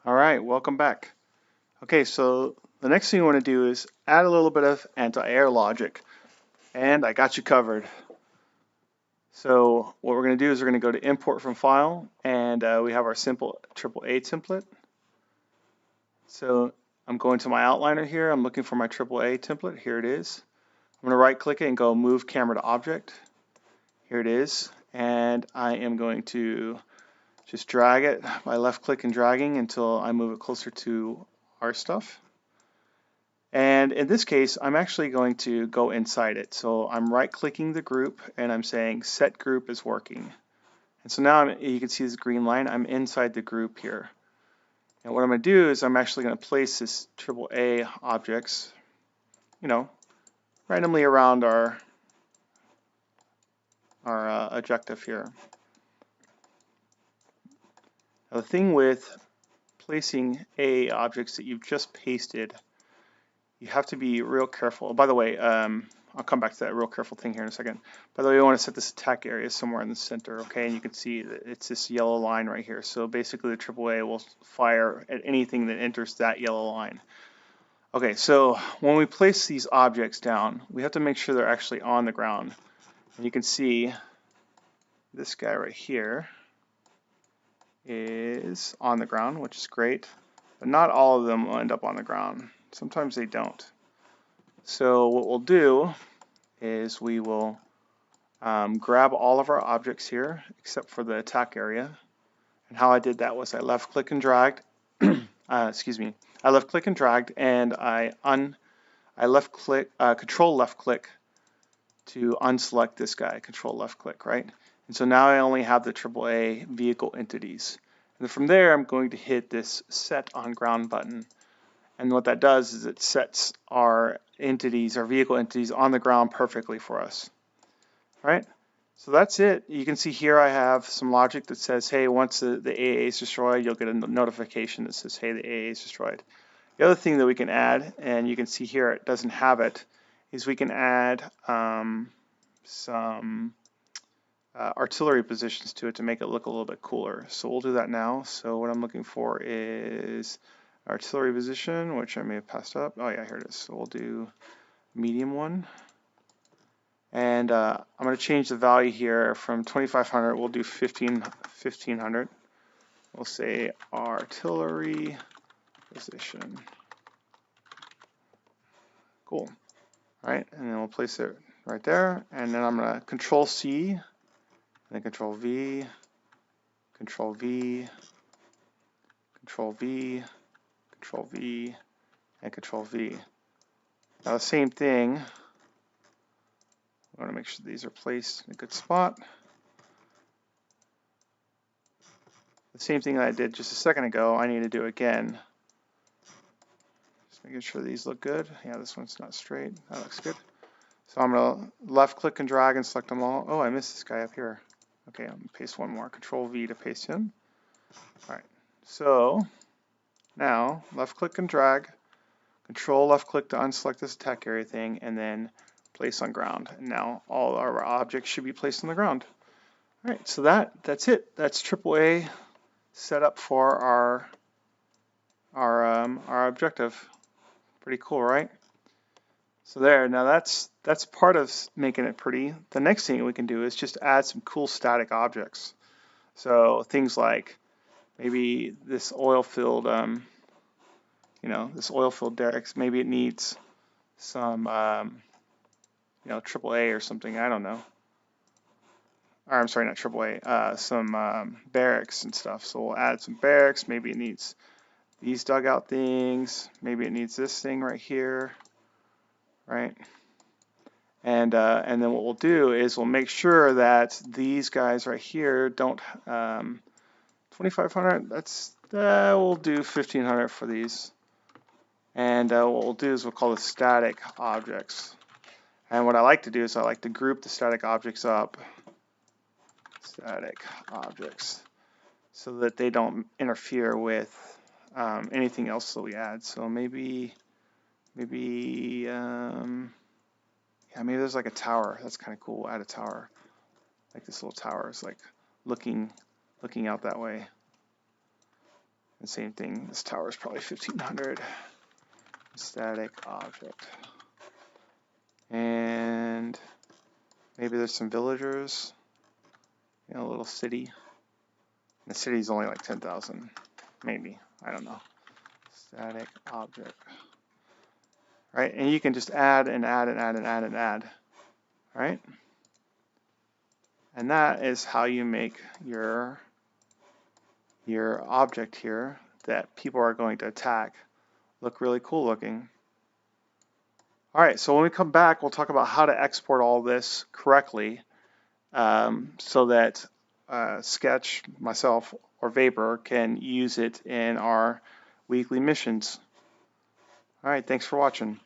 All right, welcome back. Okay, so the next thing you want to do is add a little bit of anti-air logic, and I got you covered. So what we're going to do is we're going to go to import from file, and we have our simple AAA template. So I'm going to my outliner here. I'm looking for my AAA template. Here it is. I'm going to right click it and go move camera to object. Here it is. And I am going to just drag it by left click and dragging until I move it closer to our stuff. And in this case, I'm actually going to go inside it. So I'm right clicking the group and I'm saying set group is working. And so now you can see this green line. I'm inside the group here. And what I'm going to do is I'm actually going to place this AAA objects, randomly around our objective here. Now the thing with placing AA objects that you've just pasted, you have to be real careful. By the way, I'll come back to that real careful thing here in a second. By the way, we want to set this attack area somewhere in the center, okay? And you can see that it's this yellow line right here. So basically the AAA will fire at anything that enters that yellow line. Okay, so when we place these objects down, we have to make sure they're actually on the ground. And you can see this guy right here is on the ground, which is great. But not all of them will end up on the ground. Sometimes they don't. So what we'll do is we will grab all of our objects here except for the attack area. And how I did that was I left click and dragged, I left click and dragged, and I left click, control left click to unselect this guy, control left click, right? And so now I only have the AAA vehicle entities. And from there I'm going to hit this set on ground button. And what that does is it sets our entities, our vehicle entities on the ground perfectly for us. Right? So that's it. You can see here I have some logic that says, hey, once the AA is destroyed, you'll get a notification that says, hey, the AA is destroyed. The other thing that we can add, and you can see here it doesn't have it, is we can add some artillery positions to it to make it look a little bit cooler. So we'll do that now. So what I'm looking for is artillery position, which I may have passed up. Oh yeah, here it is. So we'll do medium one. And I'm going to change the value here from 2500. We'll do 1500. We'll say artillery position. Cool. All right, and then we'll place it right there. And then I'm going to Control C, and then Control V, Control V, Control V, Control V, and Control V. Now the same thing. I want to make sure these are placed in a good spot. The same thing that I did just a second ago, I need to do again. Just making sure these look good. Yeah, this one's not straight. That looks good. So I'm going to left click and drag and select them all. Oh, I missed this guy up here. Okay, I'm going to paste one more. Control V to paste him. All right, so now left click and drag. Control left click to unselect this attack area thing, and then place on ground. And now all our objects should be placed on the ground. All right, so that's it. That's AAA set up for our objective. Pretty cool, right? So there. Now that's part of making it pretty. The next thing we can do is just add some cool static objects. So things like maybe this oil-filled, this oil-filled derricks. Maybe it needs some, AAA or something. I don't know. Or I'm sorry, not AAA. Some barracks and stuff. So we'll add some barracks. Maybe it needs these dugout things. Maybe it needs this thing right here. Right. And then what we'll do is we'll make sure that these guys right here don't 2500. That's we'll do 1500 for these. And what we'll do is we'll call this static objects. And what I like to do is I like to group the static objects up. Static objects, so that they don't interfere with anything else that we add. So maybe there's like a tower. That's kind of cool. We'll add a tower. Like this little tower is like looking out that way. The same thing, this tower is probably 1500. Static object. And maybe there's some villagers, you know, a little city. The city's only like 10,000, maybe, I don't know. Static object. Right, and you can just add and add and add and add and add, right? And that is how you make your object here that people are going to attack look really cool looking. All right, so when we come back, we'll talk about how to export all this correctly so that Sketch, myself, or Vapor can use it in our weekly missions. All right, thanks for watching.